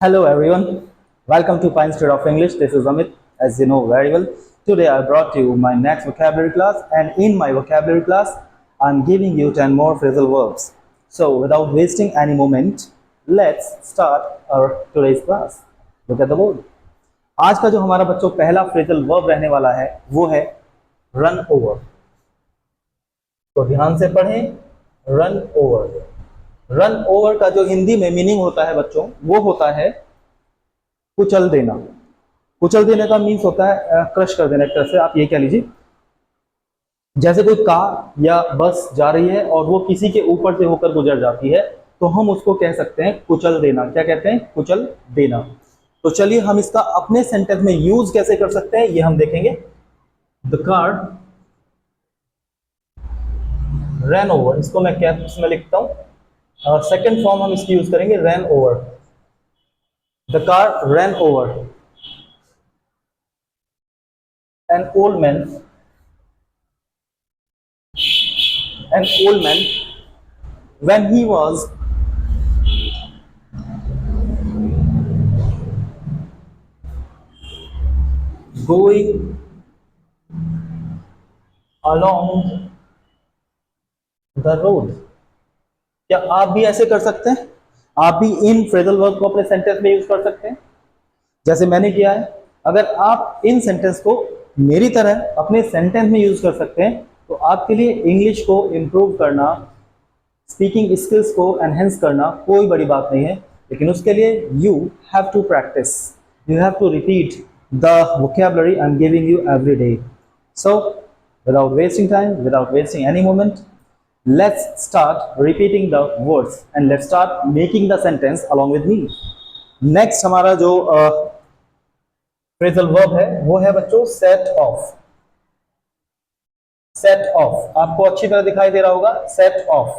Hello everyone, welcome to Pine State of English. This is Amit, as you know very well. Today I brought you my next vocabulary class, and in my vocabulary class I'm giving you 10 more phrasal verbs. So without wasting any moment, let's start our today's class. Look at the board. आज का जो हमारा बच्चों पहला phrasal verb रहने वाला है वो है run over. तो ध्यान से पढ़ें, run over. रन ओवर का जो हिंदी में मीनिंग होता है बच्चों वो होता है कुचल देना। कुचल देने का मीन्स होता है क्रश कर देना। एक तरह से आप ये कह लीजिए, जैसे कोई कार या बस जा रही है और वो किसी के ऊपर से होकर गुजर जाती है तो हम उसको कह सकते हैं कुचल देना। क्या कहते हैं? कुचल देना। तो चलिए हम इसका अपने सेंटेंस में यूज कैसे कर सकते हैं ये हम देखेंगे। द कार रैन ओवर, इसको मैं कैप्स में लिखता हूं। सेकेंड फॉर्म हम इसकी यूज करेंगे रैन over. The car rain over an old man, an old man when he was going along the road। क्या आप भी ऐसे कर सकते हैं? आप भी इन फ्रेजल वर्ब को अपने सेंटेंस में यूज कर सकते हैं जैसे मैंने किया है। अगर आप इन सेंटेंस को मेरी तरह अपने सेंटेंस में यूज कर सकते हैं तो आपके लिए इंग्लिश को इम्प्रूव करना, स्पीकिंग स्किल्स को एनहेंस करना कोई बड़ी बात नहीं है। लेकिन उसके लिए you have to practice, you have to repeat the vocabulary I am giving you every day. So without wasting time, without wasting any moment, let's start repeating the words and let's start making the sentence along with me। next हमारा जो phrasal verb है वो है बच्चों set off। set off आपको अच्छी तरह दिखाई दे रहा होगा। set off,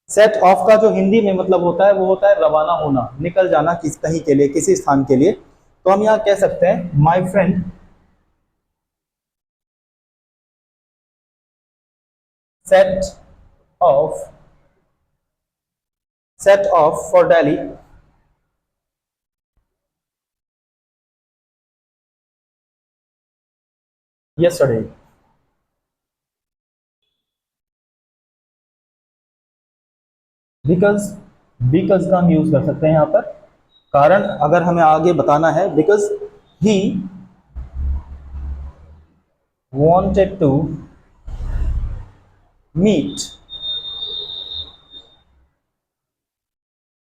set off का जो हिंदी में मतलब होता है वो होता है रवाना होना, निकल जाना किस कहीं के लिए, किसी स्थान के लिए। तो हम यहाँ कह सकते हैं my friend set off for Delhi yesterday। Because का हम यूज कर सकते हैं यहाँ पर। कारण अगर हमें आगे बताना है, because he wanted to meet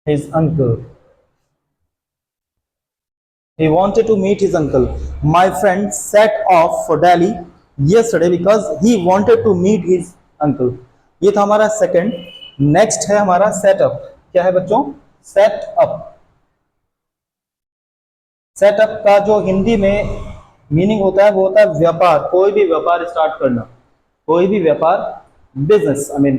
his uncle। He wanted to meet his uncle। My friend set off for Delhi yesterday because he wanted to meet his uncle। ये था हमारा सेकंड। नेक्स्ट है हमारा सेटअप। क्या है बच्चों? सेटअप। सेटअप का जो हिंदी में मीनिंग होता है वो होता है व्यापार, कोई भी व्यापार स्टार्ट करना, कोई भी व्यापार, बिजनेस आई मीन,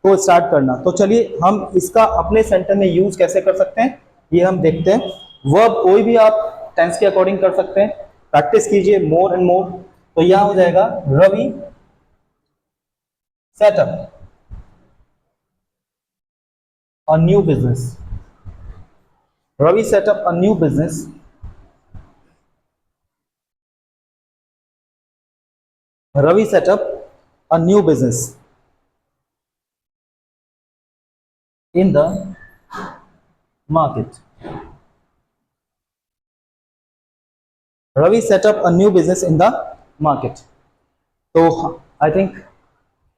को स्टार्ट करना। तो चलिए हम इसका अपने सेंटेंस में यूज कैसे कर सकते हैं ये हम देखते हैं। वर्ब कोई भी आप टेंस के अकॉर्डिंग कर सकते हैं, प्रैक्टिस कीजिए मोर एंड मोर। तो यहां हो जाएगा Ravi set up a new business. Ravi set up a new business Ravi set up a new business in the market. Ravi set up a new business in the market. तो आई थिंक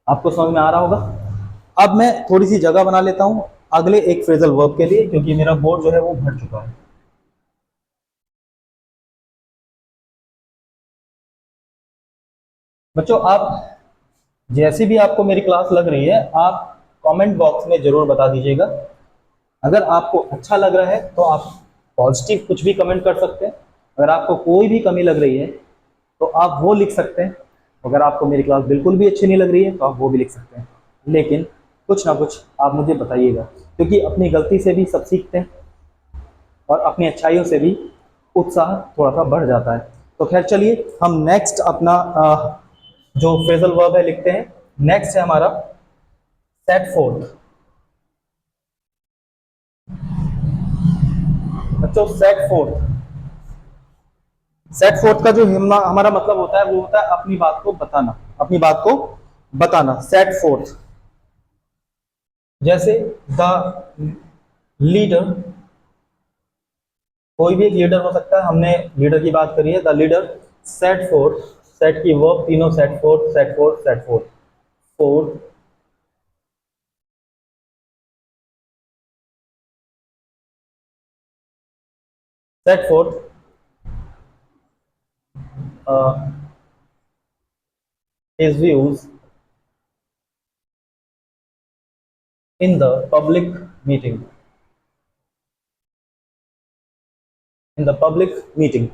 आपको समझ में आ रहा होगा। अब मैं थोड़ी सी जगह बना लेता हूं अगले एक फ्रेजल वर्ब के लिए, क्योंकि मेरा बोर्ड जो है वो भर चुका है। बच्चों आप जैसी भी आपको मेरी क्लास लग रही है आप कमेंट बॉक्स में जरूर बता दीजिएगा। अगर आपको अच्छा लग रहा है तो आप पॉजिटिव कुछ भी कमेंट कर सकते हैं। अगर आपको कोई भी कमी लग रही है तो आप वो लिख सकते हैं। अगर आपको मेरी क्लास बिल्कुल भी अच्छी नहीं लग रही है तो आप वो भी लिख सकते हैं। लेकिन कुछ ना कुछ आप मुझे बताइएगा, क्योंकि अपनी गलती से भी सब सीखते हैं और अपनी अच्छाइयों से भी उत्साह थोड़ा सा बढ़ जाता है। तो खैर चलिए हम नेक्स्ट अपना जो फ्रेजल वर्ब है लिखते हैं। नेक्स्ट है हमारा सेट फोर्थ। बच्चों सेट फोर्थ, सेट फोर्थ का जो हमारा मतलब होता है वो होता है अपनी बात को बताना, अपनी बात को बताना, सेट फोर्थ। जैसे द लीडर, कोई भी एक लीडर हो सकता है, हमने लीडर की बात करी है, the leader set fourth, set की वर्ब तीनों, set fourth, set fourth, set fourth, fourth, set fourth his views in the public meeting, in the public meeting.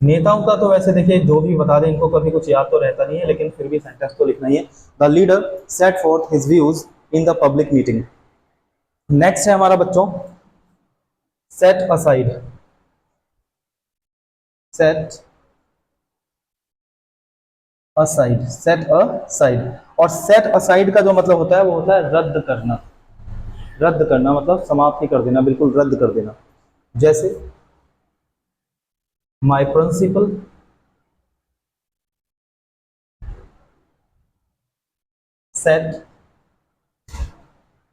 नेताओं का तो वैसे देखिए जो भी बता दें, इनको कभी कुछ याद तो रहता नहीं है, लेकिन फिर भी सेंटेंस तो लिखना ही है। The leader set fourth his views in the public meeting. Next है हमारा बच्चों set aside, set aside, set aside. और सेट असाइड का जो मतलब होता है वो होता है रद्द करना, रद्द करना मतलब समाप्ति कर देना, बिल्कुल रद्द कर देना। जैसे my principal set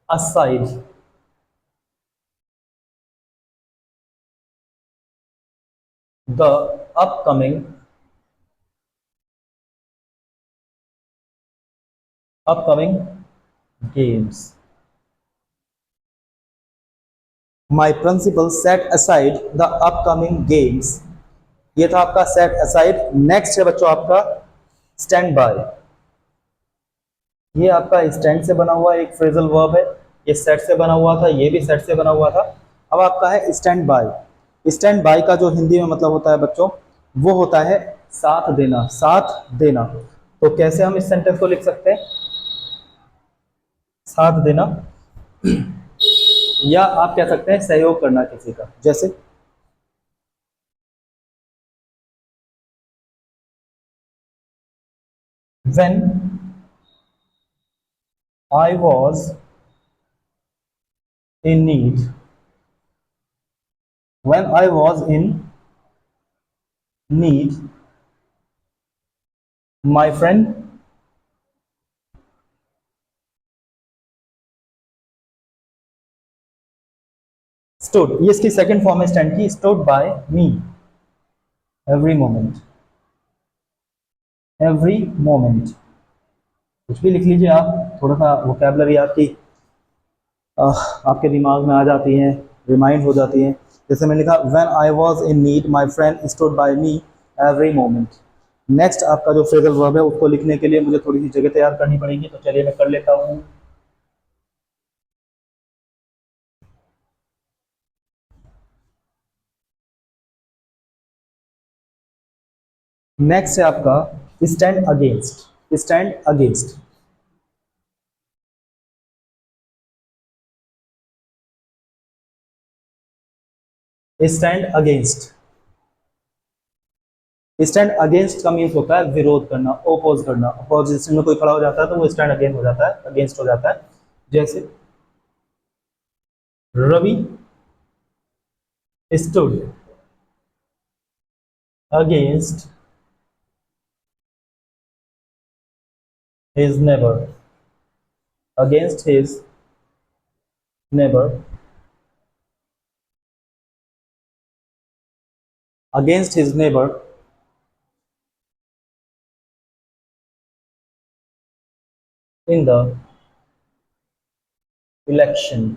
aside the upcoming upcoming games. My principal set aside the upcoming games. ये था आपका सेट असाइड। नेक्स्ट है बच्चों आपका स्टैंड बाय। ये आपका स्टैंड से बना हुआ एक फ्रेजल वर्ब है, ये सेट से बना हुआ था, ये भी सेट से बना हुआ था। अब आपका है स्टैंड बाय। स्टैंड बाय का जो हिंदी में मतलब होता है बच्चों वो होता है साथ देना, साथ देना। तो कैसे हम इस सेंटेंस को लिख सकते हैं, साथ देना, या आप कह सकते हैं सहयोग करना किसी का। जैसे when I was in need, when I was in need my friend stood, ये इसकी सेकंड फॉर्म है स्टैंड की, stood by me every moment, every moment. कुछ भी लिख लीजिए आप, थोड़ा सा वोकेबलरी आपकी आपके दिमाग में आ जाती हैं, रिमाइंड हो जाती हैं। जैसे मैंने लिखा when I was in need my friend stood by me every moment. Next आपका जो फ्रेजल वर्ब है उसको लिखने के लिए मुझे थोड़ी सी जगह तैयार करनी पड़ेगी, तो चलिए मैं कर लेता हूँ। नेक्स्ट है आपका stand against, stand against. Stand against, stand against का मीन्स होता है विरोध करना, ओपोज करना। अपोजिशन में कोई खड़ा हो जाता है तो वो स्टैंड अगेंस्ट हो जाता है, अगेंस्ट हो जाता है। जैसे Ravi stood against his neighbor, against his neighbor, against his neighbor in the election,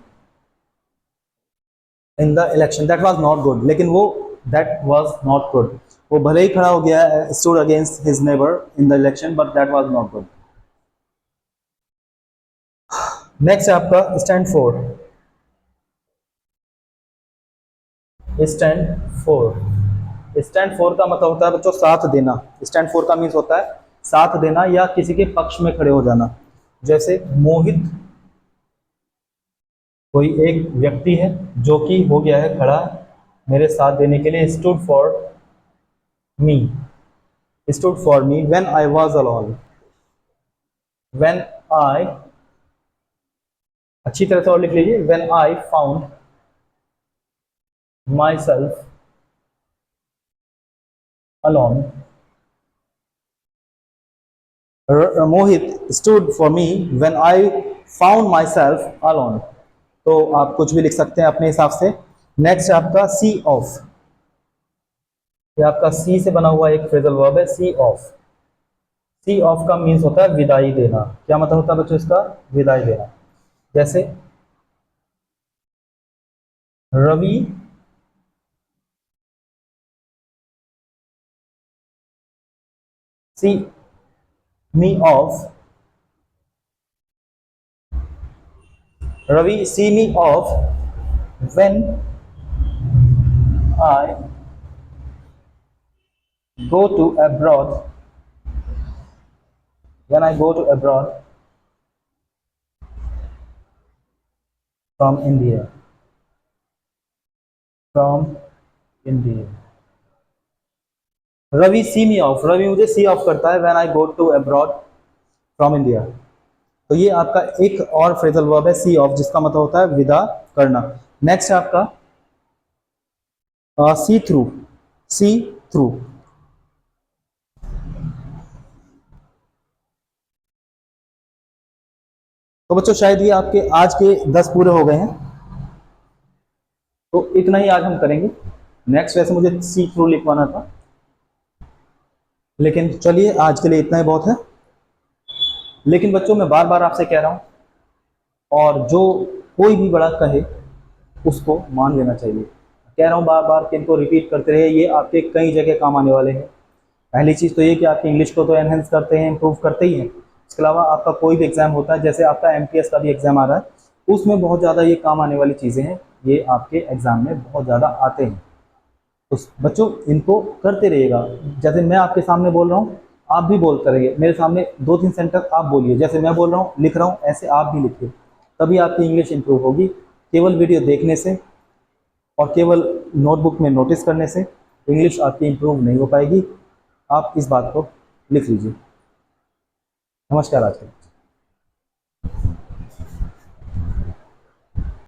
in the election that was not good, लेकिन वो that was not good, वो भले ही खड़ा हो गया stood against his neighbor in the election but that was not good। Next है आपका stand for, stand for. Stand for का मतलब होता है बच्चों साथ देना। स्टैंड फोर का मीन्स होता है साथ देना या किसी के पक्ष में खड़े हो जाना। जैसे मोहित कोई एक व्यक्ति है जो कि हो गया है खड़ा मेरे साथ देने के लिए, stood for me, stood for me when I was alone, when I, अच्छी तरह से और लिख लीजिए, when I found myself alone. Mohit stood for me when I found myself alone. तो आप कुछ भी लिख सकते हैं अपने हिसाब से। नेक्स्ट है आपका सी ऑफ। ये आपका सी से बना हुआ एक फ्रेजल वर्ब है, सी ऑफ। सी ऑफ का मीन्स होता है विदाई देना। क्या मतलब होता है बच्चों इसका? विदाई देना। जैसे Ravi see me off, Ravi see me off when I go to abroad, when I go to abroad from India, from India. Ravi see me off, Ravi मुझे सी ऑफ करता है when I go to abroad from India. तो ये आपका एक और phrasal verb है सी of, जिसका मतलब होता है विदा करना। नेक्स्ट है आपका सी थ्रू। सी थ्रू, तो बच्चों शायद ये आपके आज के 10 पूरे हो गए हैं, तो इतना ही आज हम करेंगे। नेक्स्ट वैसे मुझे सी थ्रू लिखवाना था, लेकिन चलिए आज के लिए इतना ही बहुत है। लेकिन बच्चों मैं बार बार आपसे कह रहा हूँ, और जो कोई भी बड़ा कहे उसको मान लेना चाहिए। कह रहा हूँ बार बार कि इनको रिपीट करते रहे, ये आपके कई जगह काम आने वाले हैं। पहली चीज़ तो ये कि आपकी इंग्लिश को तो एनहेंस करते हैं, इम्प्रूव करते ही हैं। इसके अलावा आपका कोई भी एग्जाम होता है, जैसे आपका एमटीएस का भी एग्जाम आ रहा है, उसमें बहुत ज़्यादा ये काम आने वाली चीज़ें हैं, ये आपके एग्जाम में बहुत ज़्यादा आते हैं। तो बच्चों इनको करते रहिएगा। जैसे मैं आपके सामने बोल रहा हूँ, आप भी बोलते रहिए। मेरे सामने 2-3 सेंटेंस आप बोलिए, जैसे मैं बोल रहा हूँ लिख रहा हूँ, ऐसे आप भी लिखिए, तभी आपकी इंग्लिश इंप्रूव होगी। केवल वीडियो देखने से और केवल नोटबुक में नोटिस करने से इंग्लिश आपकी इंप्रूव नहीं हो पाएगी। आप इस बात को लिख लीजिए। नमस्कार आज के